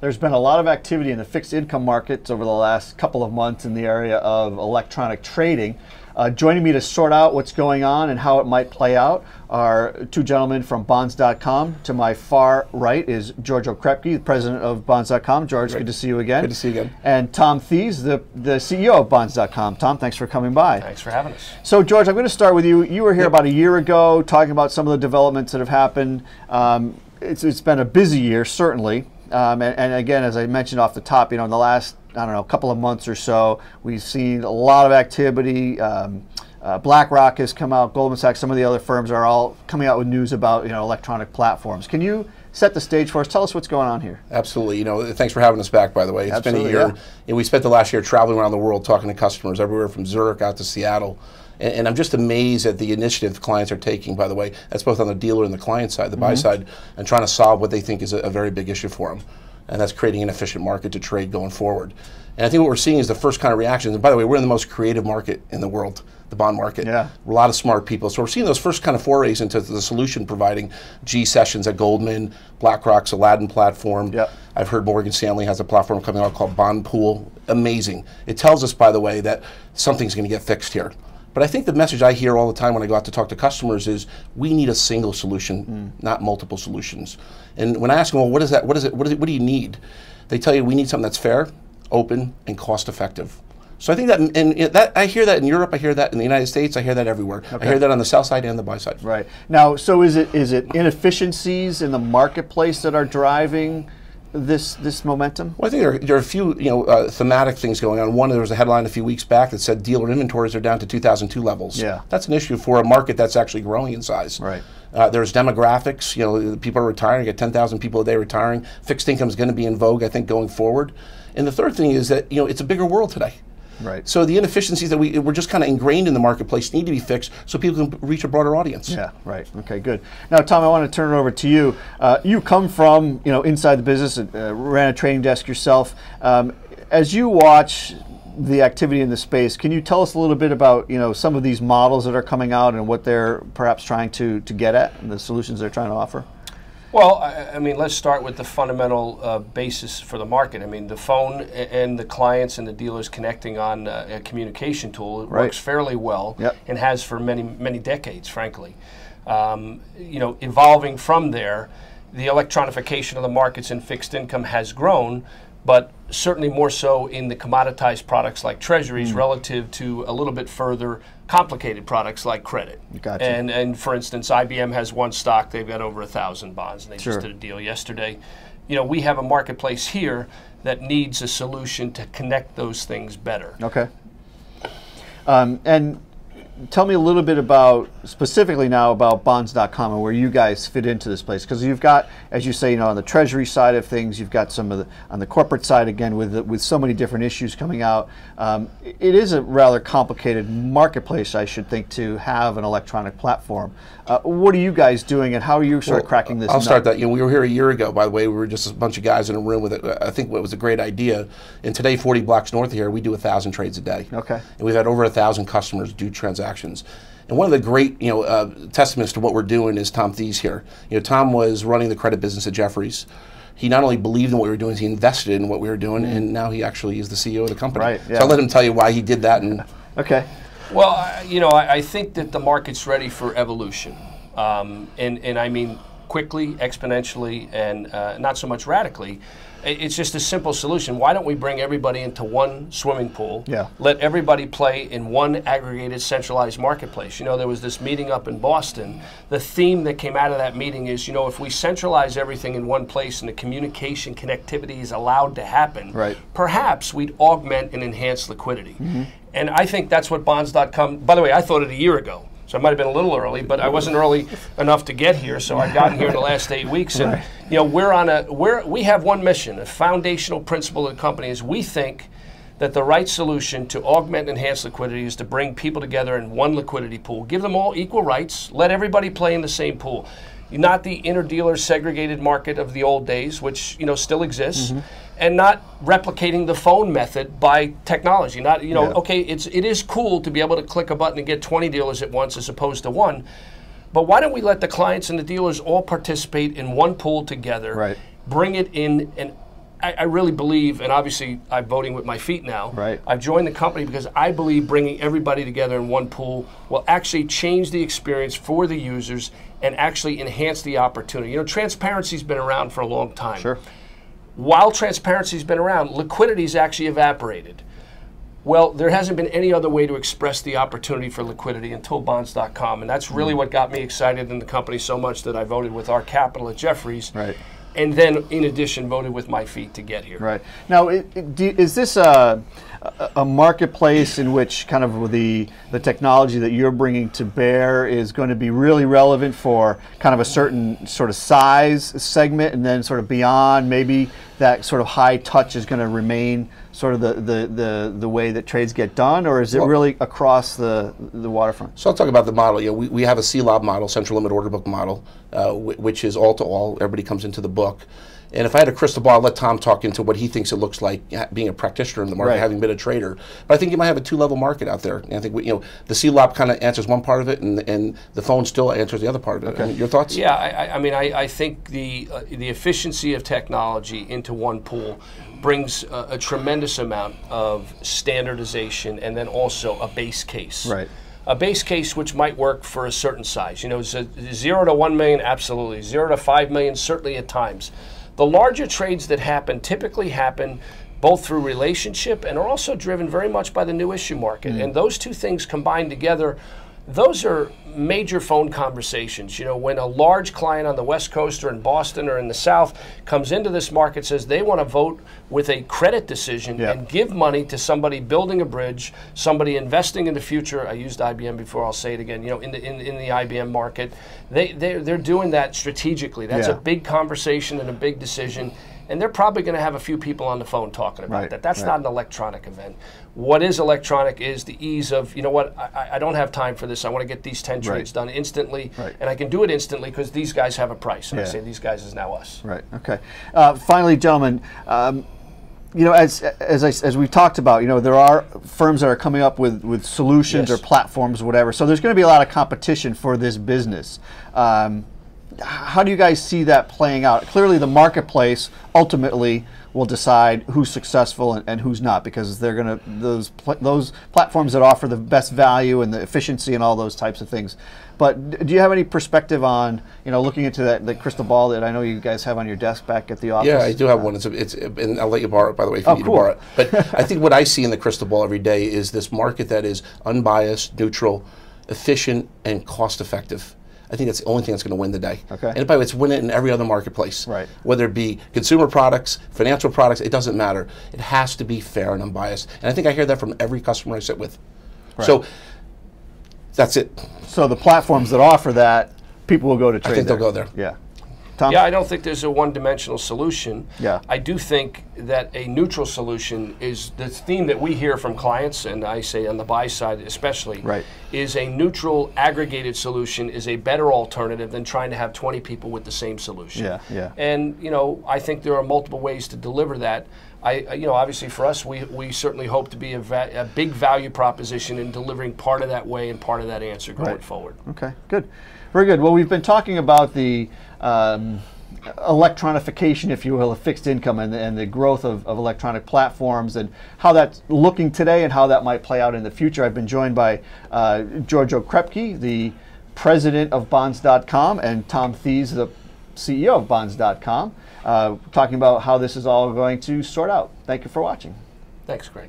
there's been a lot of activity in the fixed income markets over the last couple of months in the area of electronic trading. Joining me to sort out what's going on and how it might play out are two gentlemen from Bonds.com. To my far right is George Okrepke, the president of Bonds.com. George, good to see you again. Good to see you again. And Tom Thies, the CEO of Bonds.com. Tom, thanks for coming by. Thanks for having us. So, George, I'm going to start with you. You were here about a year ago talking about some of the developments that have happened. It's been a busy year, certainly. And again, as I mentioned off the top, in the last, couple of months or so, we've seen a lot of activity. BlackRock has come out, Goldman Sachs, some of the other firms are all coming out with news about electronic platforms. Can you set the stage for us? Tell us what's going on here. Absolutely. Thanks for having us back, by the way. It's been a year. Yeah. We spent the last year traveling around the world talking to customers everywhere from Zurich out to Seattle. And I'm just amazed at the initiative clients are taking, by the way. That's both on the dealer and the client side, the buy side, and trying to solve what they think is a very big issue for them. And that's creating an efficient market to trade going forward. And I think what we're seeing is the first kind of reactions. And by the way, we're in the most creative market in the world, the bond market. Yeah. A lot of smart people. So we're seeing those first kind of forays into the solution providing. G Sessions at Goldman, BlackRock's Aladdin platform. Yep. I've heard Morgan Stanley has a platform coming out called Bond Pool. Amazing. It tells us, by the way, that something's going to get fixed here. But I think the message I hear all the time when I go out to talk to customers is we need a single solution, not multiple solutions. And when I ask them, well, what is that? What do you need? They tell you we need something that's fair, open, and cost effective. So I think that, and that I hear that in Europe, I hear that in the United States, I hear that everywhere. Okay. I hear that on the sell side and the buy side. Right. Now, so is it inefficiencies in the marketplace that are driving this momentum? Well, I think there are a few thematic things going on. One, there was a headline a few weeks back that said dealer inventories are down to 2002 levels. Yeah. That's an issue for a market that's actually growing in size. Right. There's demographics. People are retiring. You get 10,000 people a day retiring. Fixed income is going to be in vogue, I think, going forward. And the third thing is that it's a bigger world today. Right. So the inefficiencies that we're just kind of ingrained in the marketplace need to be fixed so people can reach a broader audience. Yeah, right. Okay, good. Now, Tom, I want to turn it over to you. You come from inside the business, ran a trading desk yourself. As you watch the activity in the space, can you tell us a little bit about some of these models that are coming out and what they're perhaps trying to get at and the solutions they're trying to offer? Well, I mean, let's start with the fundamental basis for the market. I mean, the phone and the clients and the dealers connecting on a communication tool, it works fairly well and has for many, many decades, frankly. Evolving from there, the electronification of the markets in fixed income has grown, but certainly more so in the commoditized products like treasuries relative to a little bit further complicated products like credit. Gotcha. And for instance, IBM has one stock, they've got over 1,000 bonds, and they just did a deal yesterday. We have a marketplace here that needs a solution to connect those things better. Okay. And tell me a little bit about, specifically now, about Bonds.com and where you guys fit into this place, because you've got, as you say, on the treasury side of things, you've got some of the, on the corporate side, again, with so many different issues coming out. It is a rather complicated marketplace, I should think, to have an electronic platform. What are you guys doing, and how are you sort of cracking this nut? I'll start that. We were here a year ago, by the way. We were just a bunch of guys in a room with I think what was a great idea. And today, 40 blocks north of here, we do 1,000 trades a day. Okay. And we've had over 1,000 customers do transactions. And one of the great testaments to what we're doing is Tom Thies here. Tom was running the credit business at Jefferies. He not only believed in what we were doing, he invested in what we were doing, and now he actually is the CEO of the company. Right, yeah. So I'll let him tell you why he did that. And okay. Well, I think that the market's ready for evolution, and I mean quickly, exponentially, and not so much radically. It's just a simple solution. Why don't we bring everybody into one swimming pool, let everybody play in one aggregated centralized marketplace? There was this meeting up in Boston. The theme that came out of that meeting is, if we centralize everything in one place and the communication connectivity is allowed to happen, perhaps we'd augment and enhance liquidity. And I think that's what Bonds.com, by the way, I thought it a year ago. So I might have been a little early, but I wasn't early enough to get here, so I've gotten here in the last 8 weeks. And we have one mission, a foundational principle of the company is we think that the right solution to augment and enhance liquidity is to bring people together in one liquidity pool, give them all equal rights, let everybody play in the same pool. Not the inter-dealer segregated market of the old days, which still exists, and not replicating the phone method by technology. Not okay, it is cool to be able to click a button and get 20 dealers at once as opposed to one, but why don't we let the clients and the dealers all participate in one pool together, bring it in an I really believe, and obviously I'm voting with my feet now. Right. I've joined the company because I believe bringing everybody together in one pool will actually change the experience for the users and actually enhance the opportunity. You know, transparency's been around for a long time. Sure. While transparency's been around, liquidity's actually evaporated. Well, there hasn't been any other way to express the opportunity for liquidity until bonds.com, and that's really what got me excited in the company so much that I voted with our capital at Jefferies. Right. And then, in addition, voted with my feet to get here. Right. Now, is this a marketplace in which kind of the technology that you're bringing to bear is going to be really relevant for kind of a certain sort of size segment, and then sort of beyond, maybe that sort of high touch is going to remain sort of the way that trades get done, or is it really across the waterfront? So I'll talk about the model. You know, we have a CLOB model, Central Limit Order Book model, which is all to all. Everybody comes into the book. And if I had a crystal ball, I'd let Tom talk into what he thinks it looks like being a practitioner in the market, having been a trader. But I think you might have a two-level market out there. And I think the CLOB kind of answers one part of it, and the phone still answers the other part of it. Okay. I mean, your thoughts? Yeah, I mean, I think the efficiency of technology into one pool brings a tremendous amount of standardization, and then also a base case. Right. A base case which might work for a certain size. You know, 0 to 1 million, absolutely. 0 to 5 million, certainly at times. The larger trades that happen typically happen both through relationship and are also driven very much by the new issue market. And those two things combined together, those are major phone conversations. You know, when a large client on the West Coast or in Boston or in the South comes into this market, says they want to vote with a credit decision and give money to somebody building a bridge, somebody investing in the future. I used IBM before, I'll say it again, you know, in the IBM market. They're doing that strategically. That's a big conversation and a big decision. And they're probably going to have a few people on the phone talking about that. That's not an electronic event. What is electronic is the ease of, you know what, I don't have time for this. I want to get these 10 trades done instantly. And I can do it instantly because these guys have a price. And I say these guys is now us. Right, okay. Finally, gentlemen, you know, as we've talked about, you know, there are firms that are coming up with solutions or platforms or whatever. So there's going to be a lot of competition for this business. How do you guys see that playing out? Clearly, the marketplace ultimately will decide who's successful and who's not, because they're going to those platforms that offer the best value and the efficiency and all those types of things. But do you have any perspective on, you know, looking into the crystal ball that I know you guys have on your desk back at the office? Yeah, I do have one. And I'll let you borrow it, by the way, if you need to borrow it. But I think what I see in the crystal ball every day is this market that is unbiased, neutral, efficient, and cost-effective. I think that's the only thing that's going to win the day. Okay. And by the way, it's winning in every other marketplace. Right. Whether it be consumer products, financial products, it doesn't matter. It has to be fair and unbiased. And I think I hear that from every customer I sit with. Right. So that's it. So the platforms that offer that, people will go to trade I think they'll go there. Yeah. Tom? Yeah, I don't think there's a one-dimensional solution. Yeah. I do think that a neutral solution is the theme that we hear from clients, and I say on the buy side especially, is a neutral aggregated solution is a better alternative than trying to have 20 people with the same solution. Yeah, yeah. And, you know, I think there are multiple ways to deliver that. You know, obviously for us, we certainly hope to be a big value proposition in delivering part of that way and part of that answer going forward. Okay, good. Very good. Well, we've been talking about the electronification, if you will, of fixed income and the growth of electronic platforms and how that's looking today and how that might play out in the future. I've been joined by Giorgio Krepke, the president of Bonds.com, and Tom Thies, the CEO of Bonds.com, talking about how this is all going to sort out. Thank you for watching. Thanks, Greg.